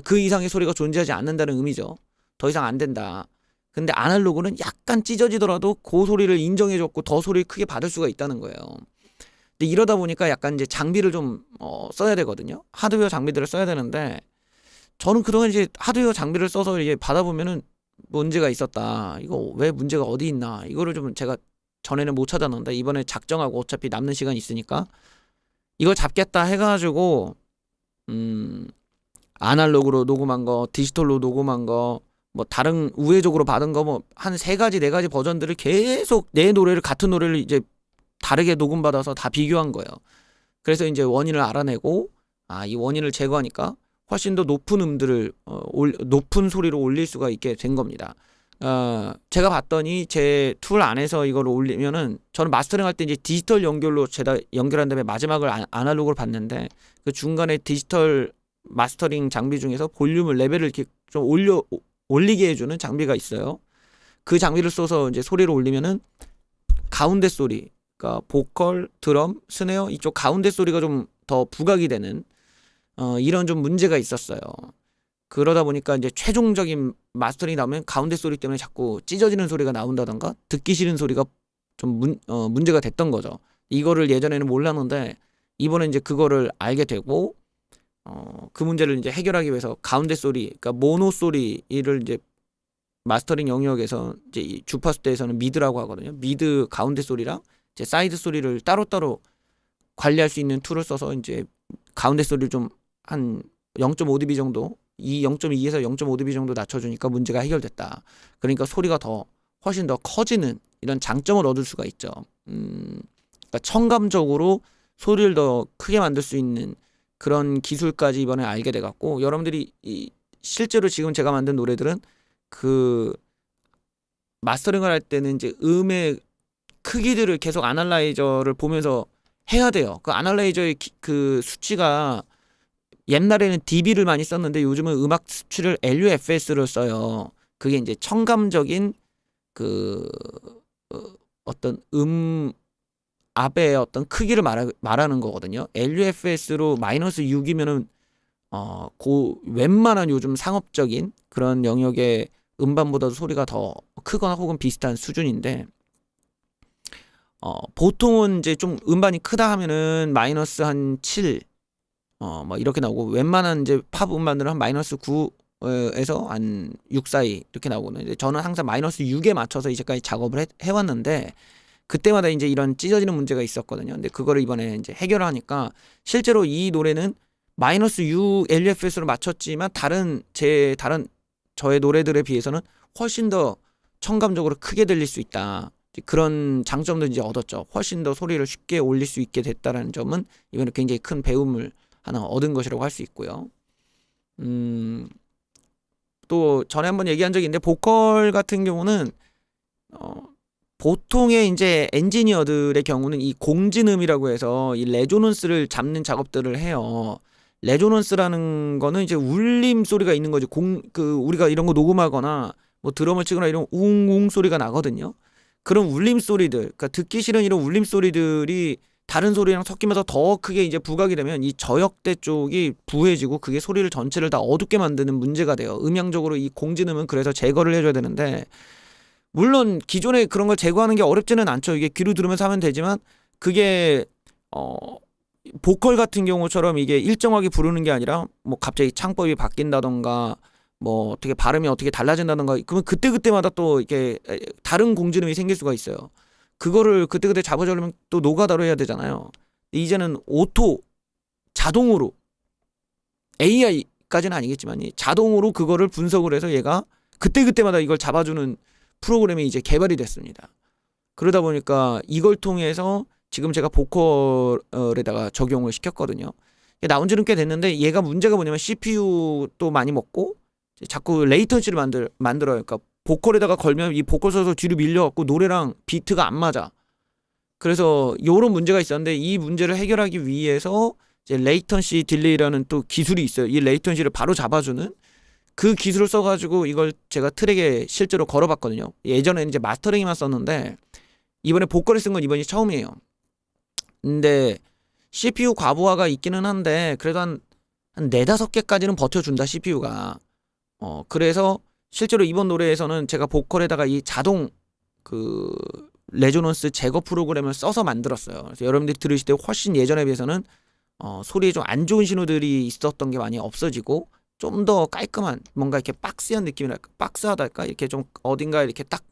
그 이상의 소리가 존재하지 않는다는 의미죠. 더 이상 안 된다. 근데 아날로그는 약간 찢어지더라도 그 소리를 인정해줬고 더 소리를 크게 받을 수가 있다는 거예요. 근데 이러다 보니까 약간 이제 장비를 좀 써야 되거든요. 하드웨어 장비들을 써야 되는데, 저는 그동안 이제 하드웨어 장비를 써서 이제 받아보면은 문제가 있었다. 이거 왜 문제가 어디 있나? 이거를 좀 제가 전에는 못 찾았는데 이번에 작정하고 어차피 남는 시간이 있으니까 이걸 잡겠다 해가지고 아날로그로 녹음한 거, 디지털로 녹음한 거, 뭐 다른 우회적으로 받은 거 뭐 한 3가지 4가지 버전들을 계속 내 노래를, 같은 노래를 이제 다르게 녹음받아서 다 비교한 거예요. 그래서 이제 원인을 알아내고 이 원인을 제거하니까 훨씬 더 높은 음들을 높은 소리로 올릴 수가 있게 된 겁니다. 제가 봤더니 제 툴 안에서 이걸 올리면은, 저는 마스터링 할 때 이제 디지털 연결로 제가 연결한 다음에 마지막을 아날로그를 봤는데, 그 중간에 디지털 마스터링 장비 중에서 볼륨을, 레벨을 이렇게 좀 올리게 해주는 장비가 있어요. 그 장비를 써서 이제 소리를 올리면은 가운데 소리, 그러니까 보컬, 드럼, 스네어 이쪽 가운데 소리가 좀 더 부각이 되는 이런 좀 문제가 있었어요. 그러다 보니까 이제 최종적인 마스터링이 나오면 가운데 소리 때문에 자꾸 찢어지는 소리가 나온다던가 듣기 싫은 소리가 좀 문제가 됐던 거죠. 이거를 예전에는 몰랐는데 이번에 이제 그거를 알게 되고, 그 문제를 이제 해결하기 위해서 가운데 소리, 그러니까 모노 소리를 이제 마스터링 영역에서 이제 이 주파수대에서는 미드라고 하거든요. 미드 가운데 소리랑 이제 사이드 소리를 따로따로 관리할 수 있는 툴을 써서 이제 가운데 소리를 좀 한 0.5dB 정도, 0.2에서 0.5dB 정도 낮춰주니까 문제가 해결됐다. 그러니까 소리가 훨씬 더 커지는 이런 장점을 얻을 수가 있죠. 그러니까 청감적으로 소리를 더 크게 만들 수 있는 그런 기술까지 이번에 알게 돼갖고, 여러분들이 실제로 지금 제가 만든 노래들은 그 마스터링을 할 때는 이제 음의 크기들을 계속 아날라이저를 보면서 해야 돼요. 그 아날라이저의 그 수치가 옛날에는 dB를 많이 썼는데 요즘은 음악 수치를 LUFS를 써요. 그게 이제 청감적인 그 어떤 압의 어떤 크기를 말하는 거거든요. LUFS로 -6이면은 웬만한 요즘 상업적인 그런 영역의 음반보다도 소리가 더 크거나 혹은 비슷한 수준인데, 보통은 이제 좀 음반이 크다 하면은 -7 뭐 이렇게 나오고, 웬만한 이제 팝 음반들은 한 -9에서 한 6 사이 이렇게 나오거든요. 저는 항상 -6에 맞춰서 이제까지 작업을 해왔는데, 그때마다 이제 이런 찢어지는 문제가 있었거든요. 근데 그거를 이번에 이제 해결을 하니까 실제로 이 노래는 마이너스 6 LFS로 맞췄지만 다른 저의 노래들에 비해서는 훨씬 더 청감적으로 크게 들릴 수 있다. 그런 장점도 이제 얻었죠. 훨씬 더 소리를 쉽게 올릴 수 있게 됐다라는 점은 이번에 굉장히 큰 배움을 하나 얻은 것이라고 할 수 있고요. 또 전에 한번 얘기한 적이 있는데 보컬 같은 경우는 보통의 이제 엔지니어들의 경우는 이 공진음이라고 해서 이 레조넌스를 잡는 작업들을 해요. 레조넌스라는 거는 이제 울림 소리가 있는 거지. 우리가 이런 거 녹음하거나 뭐 드럼을 치거나 이런 웅웅 소리가 나거든요. 그런 울림 소리들, 그러니까 듣기 싫은 이런 울림 소리들이 다른 소리랑 섞이면서 더 크게 이제 부각이 되면 이 저역대 쪽이 부해지고 그게 소리를 전체를 다 어둡게 만드는 문제가 돼요. 음향적으로 이 공진음은 그래서 제거를 해줘야 되는데, 물론 기존에 그런 걸 제거하는 게 어렵지는 않죠. 이게 귀로 들으면서 하면 되지만 그게 보컬 같은 경우처럼 이게 일정하게 부르는 게 아니라 뭐 갑자기 창법이 바뀐다던가 뭐 어떻게 발음이 어떻게 달라진다던가 그러면 그때그때마다 또 이렇게 다른 공진음이 생길 수가 있어요. 그거를 그때그때 잡아주려면 또 노가다로 해야 되잖아요. 이제는 오토 자동으로 AI까지는 아니겠지만 자동으로 그거를 분석을 해서 얘가 그때그때마다 이걸 잡아주는 프로그램이 이제 개발이 됐습니다. 그러다 보니까 이걸 통해서 지금 제가 보컬에다가 적용을 시켰거든요. 나온 지는 꽤 됐는데 얘가 문제가 뭐냐면 CPU도 많이 먹고 자꾸 레이턴시를 만들어요. 그러니까 보컬에다가 걸면 이 보컬 서서 뒤로 밀려갖고 노래랑 비트가 안 맞아. 그래서 요런 문제가 있었는데 이 문제를 해결하기 위해서 이제 레이턴시 딜레이라는 또 기술이 있어요. 이 레이턴시를 바로 잡아주는 그 기술을 써가지고 이걸 제가 트랙에 실제로 걸어봤거든요. 예전에는 이제 마스터링에만 썼는데 이번에 보컬에 쓴 건 이번이 처음이에요. 근데 CPU 과부하가 있기는 한데 그래도 한 4-5개까지는 버텨준다 CPU가. 그래서 실제로 이번 노래에서는 제가 보컬에다가 이 자동 레조넌스 제거 프로그램을 써서 만들었어요. 그래서 여러분들이 들으실 때 훨씬 예전에 비해서는 소리에 좀 안 좋은 신호들이 있었던 게 많이 없어지고 좀 더 깔끔한 뭔가 이렇게 박스한 느낌이랄까, 박스하달까, 이렇게 좀 어딘가 이렇게 딱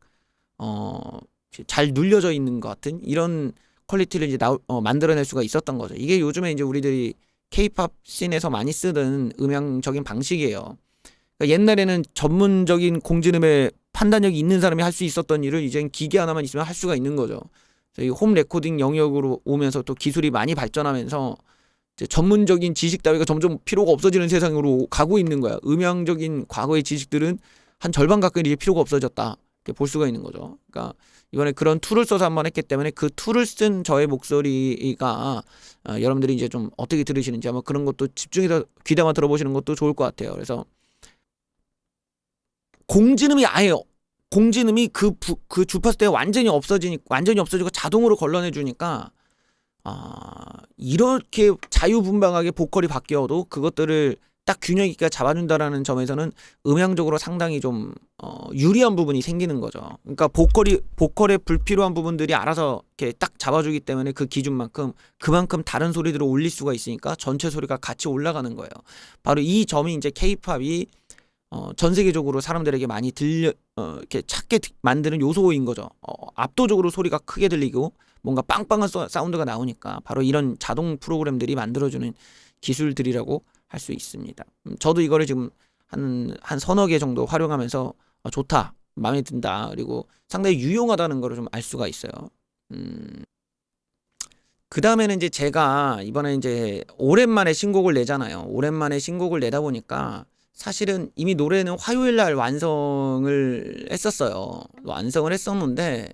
잘 눌려져 있는 것 같은 이런 퀄리티를 이제 만들어낼 수가 있었던 거죠. 이게 요즘에 이제 우리들이 K-팝 씬에서 많이 쓰는 음향적인 방식이에요. 그러니까 옛날에는 전문적인 공진음에 판단력이 있는 사람이 할 수 있었던 일을 이젠 기계 하나만 있으면 할 수가 있는 거죠. 이 홈 레코딩 영역으로 오면서 또 기술이 많이 발전하면서 이제 전문적인 지식 따위가 점점 필요가 없어지는 세상으로 가고 있는 거야. 음향적인 과거의 지식들은 한 절반 가까이 이제 필요가 없어졌다. 이렇게 볼 수가 있는 거죠. 그러니까 이번에 그런 툴을 써서 한번 했기 때문에 그 툴을 쓴 저의 목소리가 여러분들이 이제 좀 어떻게 들으시는지 아마 그런 것도 집중해서 귀담아 들어보시는 것도 좋을 것 같아요. 그래서 공진음이 그 주파수 때가 완전히 없어지고 자동으로 걸러내 주니까 이렇게 자유분방하게 보컬이 바뀌어도 그것들을 딱 균형 있게 잡아준다라는 점에서는 음향적으로 상당히 좀 유리한 부분이 생기는 거죠. 그러니까 보컬의 불필요한 부분들이 알아서 이렇게 딱 잡아주기 때문에 그 기준만큼 그만큼 다른 소리들을 올릴 수가 있으니까 전체 소리가 같이 올라가는 거예요. 바로 이 점이 이제 K-팝이 전 세계적으로 사람들에게 많이 이렇게 찾게 만드는 요소인 거죠. 압도적으로 소리가 크게 들리고 뭔가 빵빵한 사운드가 나오니까 바로 이런 자동 프로그램들이 만들어주는 기술들이라고 할 수 있습니다. 저도 이거를 지금 한 서너 개 정도 활용하면서 좋다, 마음에 든다, 그리고 상당히 유용하다는 걸 좀 알 수가 있어요. 그 다음에는 이제 제가 이번에 이제 오랜만에 신곡을 내잖아요. 오랜만에 신곡을 내다 보니까 사실은 이미 노래는 화요일 날 완성을 했었는데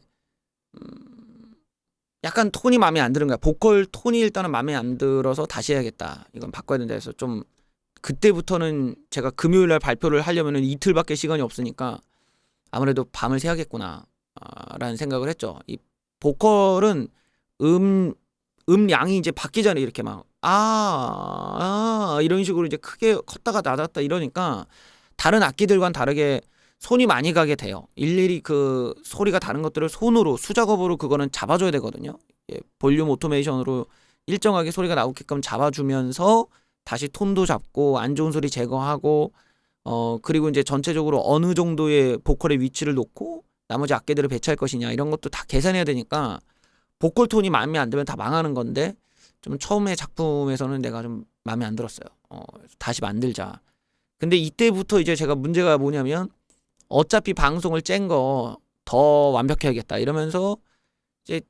약간 톤이 마음에 안 드는 거야. 보컬 톤이 일단은 마음에 안 들어서 다시 해야겠다. 이건 바꿔야 된다 해서 좀 그때부터는 제가 금요일 날 발표를 하려면은 이틀밖에 시간이 없으니까 아무래도 밤을 새야겠구나 라는 생각을 했죠. 이 보컬은 음량이 이제 바뀌잖아요 이렇게 막 이런 식으로 이제 크게 컸다가 낮았다 이러니까 다른 악기들과는 다르게 손이 많이 가게 돼요. 일일이 그 소리가 다른 것들을 손으로 수작업으로 그거는 잡아줘야 되거든요. 볼륨 오토메이션으로 일정하게 소리가 나오게끔 잡아주면서 다시 톤도 잡고 안 좋은 소리 제거하고 그리고 이제 전체적으로 어느 정도의 보컬의 위치를 놓고 나머지 악기들을 배치할 것이냐 이런 것도 다 계산해야 되니까 보컬 톤이 마음에 안 들면 다 망하는 건데 좀 처음에 작품에서는 내가 좀 마음에 안 들었어요. 다시 만들자. 근데 이때부터 이제 제가 문제가 뭐냐면 어차피 방송을 짠 거 더 완벽해야겠다 이러면서 이제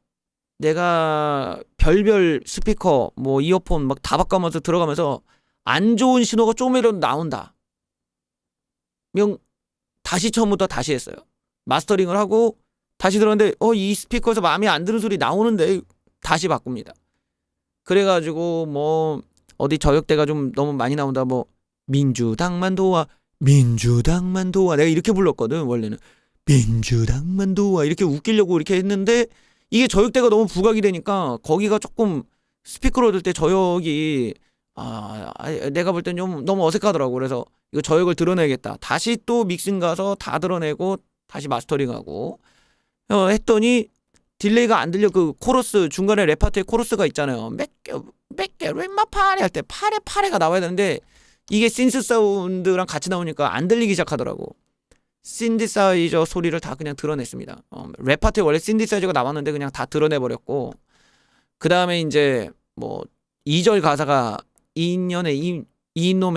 내가 별별 스피커 뭐 이어폰 막 다 바꿔면서 들어가면서 안 좋은 신호가 조금이라도 나온다. 명 다시 처음부터 다시 했어요. 마스터링을 하고 다시 들었는데 이 스피커에서 마음에 안 드는 소리 나오는데 다시 바꿉니다. 그래가지고 뭐 어디 저격대가 좀 너무 많이 나온다 뭐 민주당만 도와 내가 이렇게 불렀거든. 원래는 민주당만 도와 이렇게 웃기려고 이렇게 했는데 이게 저역대가 너무 부각이 되니까 거기가 조금 스피커로 들 때 저역이 내가 볼 땐 좀 너무 어색하더라고. 그래서 이거 저역을 드러내야겠다. 다시 또 믹싱 가서 다 드러내고 다시 마스터링하고 했더니 딜레이가 안 들려. 그 코러스 중간에 랩 파트에 코러스가 있잖아요. 몇개 웬마 파레 할 때 파레가 나와야 되는데 이게 신스 사운드랑 같이 나오니까 안 들리기 시작하더라고. 신디사이저 소리를 다 그냥 드러냈습니다. 랩 파트에 원래 신디사이저가 나왔는데 그냥 다 드러내버렸고 그 다음에 이제 뭐 2절 가사가 이놈의 2년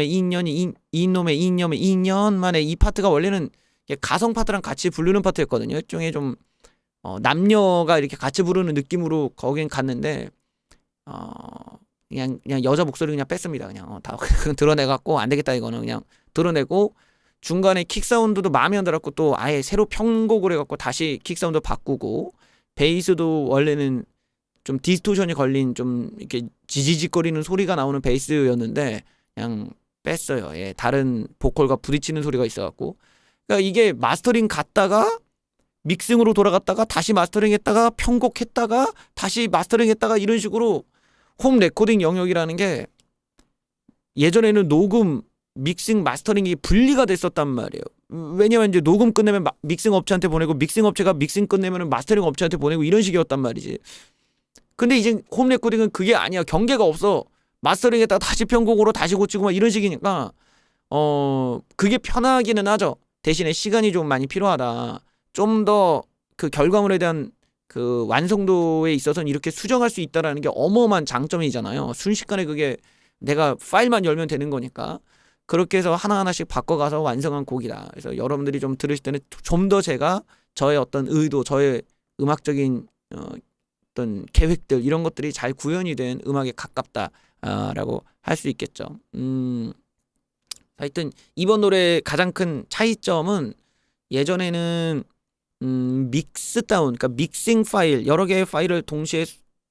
만에 이 파트가 원래는 가성 파트랑 같이 부르는 파트였거든요. 일종의 좀 남녀가 이렇게 같이 부르는 느낌으로 거긴 갔는데 그냥 여자 목소리 그냥 뺐습니다. 그냥 다 드러내갖고 안 되겠다 이거는 그냥 드러내고 중간에 킥 사운드도 마음에 안 들었고 또 아예 새로 편곡을 해갖고 다시 킥 사운드 바꾸고 베이스도 원래는 좀 디스토션이 걸린 좀 이렇게 지지직거리는 소리가 나오는 베이스였는데 그냥 뺐어요. 예, 다른 보컬과 부딪히는 소리가 있어갖고 그러니까 이게 마스터링 갔다가 믹싱으로 돌아갔다가 다시 마스터링했다가 편곡했다가 다시 마스터링했다가 이런 식으로 홈 레코딩 영역이라는 게 예전에는 녹음 믹싱 마스터링이 분리가 됐었단 말이에요. 왜냐면 이제 녹음 끝내면 믹싱 업체한테 보내고 믹싱 업체가 믹싱 끝내면 마스터링 업체한테 보내고 이런 식이었단 말이지. 근데 이제 홈 레코딩은 그게 아니야. 경계가 없어. 마스터링했다가 다시 편곡으로 다시 고치고 막 이런 식이니까 그게 편하기는 하죠. 대신에 시간이 좀 많이 필요하다. 좀 더 그 결과물에 대한 그 완성도에 있어서는 이렇게 수정할 수 있다라는 게 어마어마한 장점이잖아요. 순식간에 그게 내가 파일만 열면 되는 거니까. 그렇게 해서 하나하나씩 바꿔가서 완성한 곡이다. 그래서 여러분들이 좀 들으실 때는 좀 더 제가 저의 어떤 의도, 저의 음악적인 어떤 계획들 이런 것들이 잘 구현이 된 음악에 가깝다라고 할 수 있겠죠. 하여튼 이번 노래의 가장 큰 차이점은 예전에는 믹스 다운, 그러니까 믹싱 파일 여러 개의 파일을 동시에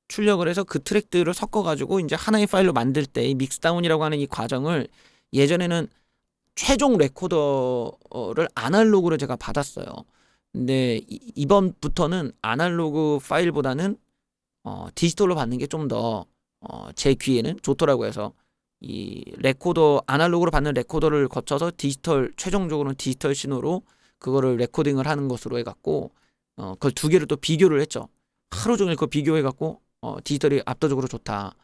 출력을 해서 그 트랙들을 섞어가지고 이제 하나의 파일로 만들 때 이 믹스 다운이라고 하는 이 과정을 예전에는 최종 레코더를 아날로그로 제가 받았어요. 근데 이번부터는 아날로그 파일보다는 디지털로 받는 게 좀 더 제 귀에는 좋더라고요. 해서 이 레코더 아날로그로 받는 레코더를 거쳐서 디지털 최종적으로는 디지털 신호로 그거를 레코딩을 하는 것으로 해갖고 그걸 두 개를 또 비교를 했죠. 하루 종일 그거 비교해갖고 디지털이 압도적으로 좋다.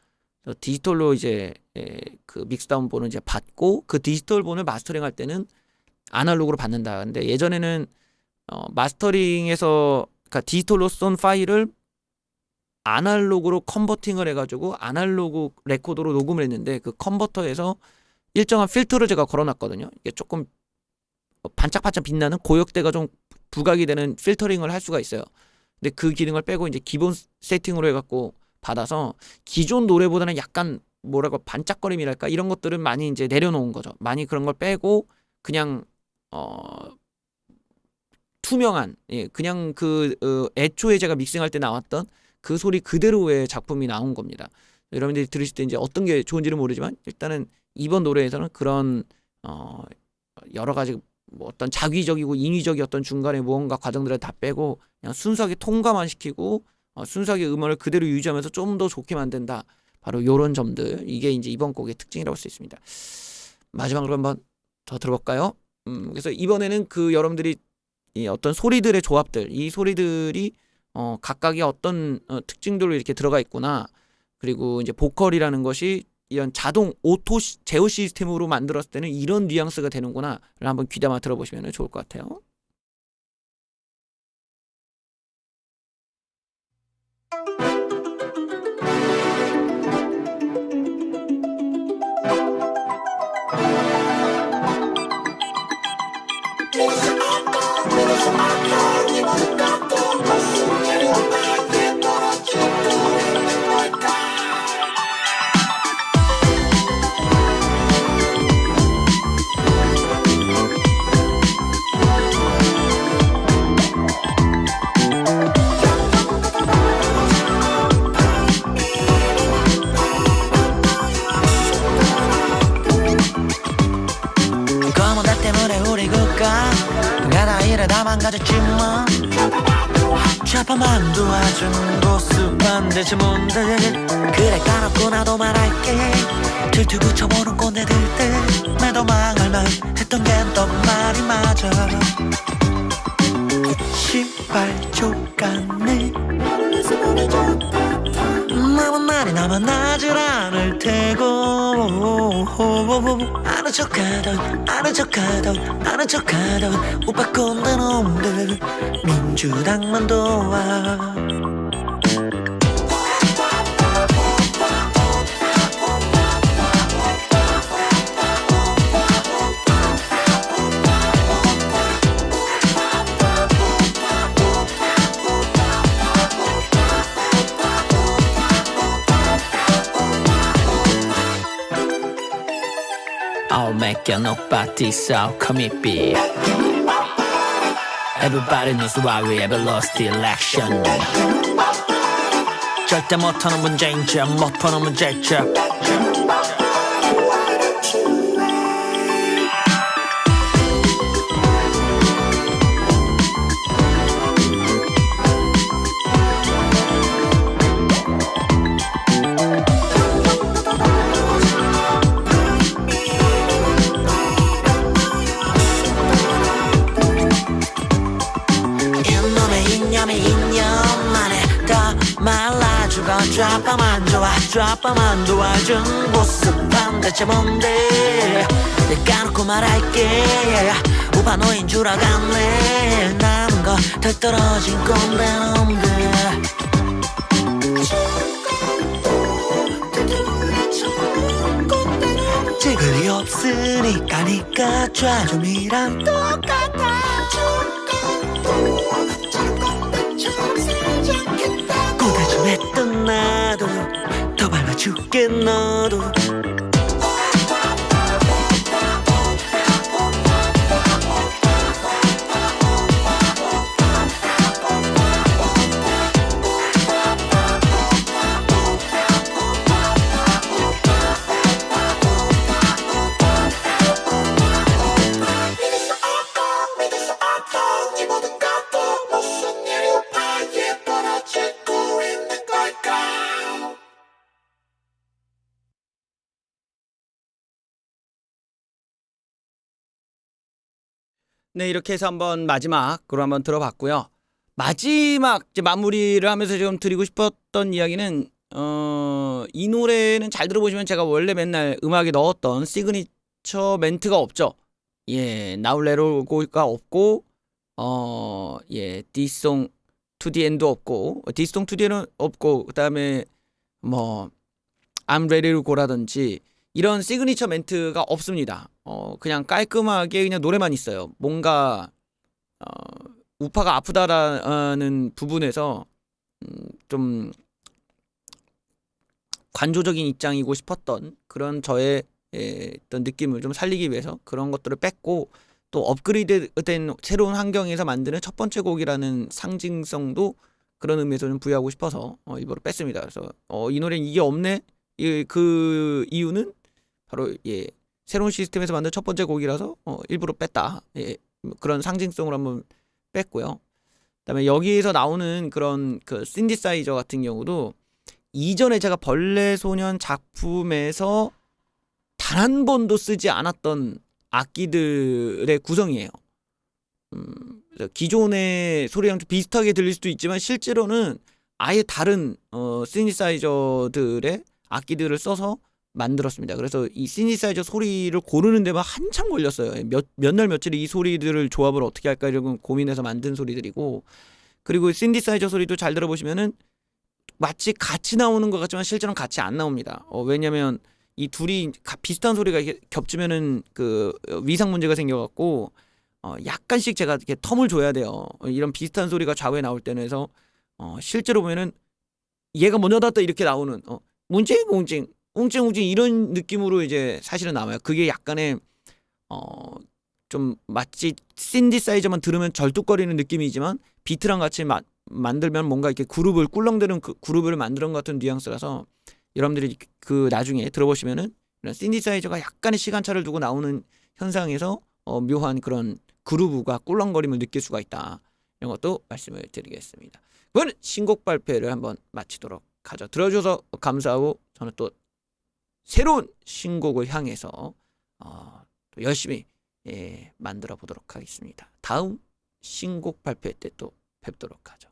디지털로 이제 그 믹스다운 본을 이제 받고 그 디지털 본을 마스터링할 때는 아날로그로 받는다. 근데 예전에는 마스터링에서 그러니까 디지털로 쏜 파일을 아날로그로 컨버팅을 해가지고 아날로그 레코더로 녹음을 했는데 그 컨버터에서 일정한 필터를 제가 걸어놨거든요. 이게 조금 반짝반짝 빛나는 고역대가 좀 부각이 되는 필터링을 할 수가 있어요. 근데 그 기능을 빼고 이제 기본 세팅으로 해갖고 받아서 기존 노래보다는 약간 뭐라고 반짝거림이랄까 이런 것들은 많이 이제 내려놓은 거죠. 많이 그런 걸 빼고 그냥 투명한 그냥 그 애초에 제가 믹싱할 때 나왔던 그 소리 그대로의 작품이 나온 겁니다. 여러분들이 들으실 때 이제 어떤 게 좋은지는 모르지만 일단은 이번 노래에서는 그런 여러 가지 뭐 어떤 자기적이고 인위적이었던 중간에 무언가 과정들을 다 빼고 그냥 순수하게 통과만 시키고 순수하게 음원을 그대로 유지하면서 좀 더 좋게 만든다. 바로 요런 점들 이게 이제 이번 곡의 특징이라고 할 수 있습니다. 마지막으로 한번 더 들어볼까요? 그래서 이번에는 그 여러분들이 이 어떤 소리들의 조합들 이 소리들이 각각의 어떤 특징들로 이렇게 들어가 있구나. 그리고 이제 보컬이라는 것이 이런 자동 오토 제어 시스템으로 만들었을 때는 이런 뉘앙스가 되는구나를 한번 귀담아 들어보시면 좋을 것 같아요. 검은 달 때문에 우리 국가 가다 이래 다 망가졌지만 좌파만 도와준 보스 반대체 뭔데 그래 까놓고 나도 말할게 들투 붙여보는 꼰대들 때 나도 망할 만 했던 게 또 말이 맞아 시발 족같네 남은 날이 남아나질 않을 테고 아는 척하던 아는 척하던 아는 척하던 오빠 꼰대 놈들 민주당만 도와 I'll make your nobody so come it be Everybody knows why we ever lost the election 절대 못하는 문제인지 못 푸는 문제일지 좌파만 좋아 좌파만 도와준 보스판 대체 뭔데 까놓고 말할게 우파 노인 줄 알았네 남은 거 덜 떨어진 꼰대 놈들 지글이 없으니까 니까 좌좀이랑 똑같아 고대 좀 했던 나도 더 밟아줄게 너도 네, 이렇게 해서 한번 마지막으로 한번 들어봤고요. 마지막 이제 마무리를 하면서 지금 드리고 싶었던 이야기는 이 노래는 잘 들어보시면 제가 원래 맨날 음악에 넣었던 시그니처 멘트가 없죠. 예, Now Let It Go가 없고 예, This Song to the End도 없고 This Song to the End은 없고 그다음에 뭐 I'm Ready to Go라든지 이런 시그니처 멘트가 없습니다. 그냥 깔끔하게 그냥 노래만 있어요. 뭔가 우파가 아프다라는 부분에서 좀 관조적인 입장이고 싶었던 그런 저의 어떤 느낌을 좀 살리기 위해서 그런 것들을 뺐고 또 업그레이드된 새로운 환경에서 만드는 첫 번째 곡이라는 상징성도 그런 의미에서 좀 부여하고 싶어서 일부러 뺐습니다. 그래서 이 노래는 이게 없네. 그 이유는 바로 예. 새로운 시스템에서 만든 첫 번째 곡이라서 일부러 뺐다. 예, 그런 상징성으로 한번 뺐고요. 그다음에 여기에서 나오는 그런 그 신디사이저 같은 경우도 이전에 제가 벌레 소년 작품에서 단 한 번도 쓰지 않았던 악기들의 구성이에요. 기존의 소리랑 좀 비슷하게 들릴 수도 있지만 실제로는 아예 다른 신디사이저들의 악기들을 써서 만들었습니다. 그래서 이 시니사이저 소리를 고르는 데만 한참 걸렸어요. 몇 날 며칠이 이 소리들을 조합을 어떻게 할까 이런 고민해서 만든 소리들이고 그리고 신디사이저 소리도 잘 들어보시면은 마치 같이 나오는 것 같지만 실제로는 같이 안 나옵니다. 왜냐면 이 둘이 비슷한 소리가 겹치면은 그 위상 문제가 생겨갖고 약간씩 제가 이렇게 텀을 줘야 돼요. 이런 비슷한 소리가 좌우에 나올 때는 해서 실제로 보면은 얘가 먼저 나왔다 이렇게 나오는 뭉찡뭉찡 웅찡웅찡 이런 느낌으로 이제 사실은 나와요. 그게 약간의 좀 마치 신디사이저만 들으면 절뚝거리는 느낌이지만 비트랑 같이 만들면 뭔가 이렇게 그룹을 꿀렁대는 그 그룹을 만드는 것 같은 뉘앙스라서 여러분들이 그 나중에 들어보시면은 이런 신디사이저가 약간의 시간차를 두고 나오는 현상에서 묘한 그런 그루브가 꿀렁거림을 느낄 수가 있다. 이런 것도 말씀을 드리겠습니다. 그건 신곡 발표를 한번 마치도록 하죠. 들어줘서 감사하고 저는 또 새로운 신곡을 향해서 또 열심히 만들어 보도록 하겠습니다. 다음 신곡 발표 때 또 뵙도록 하죠.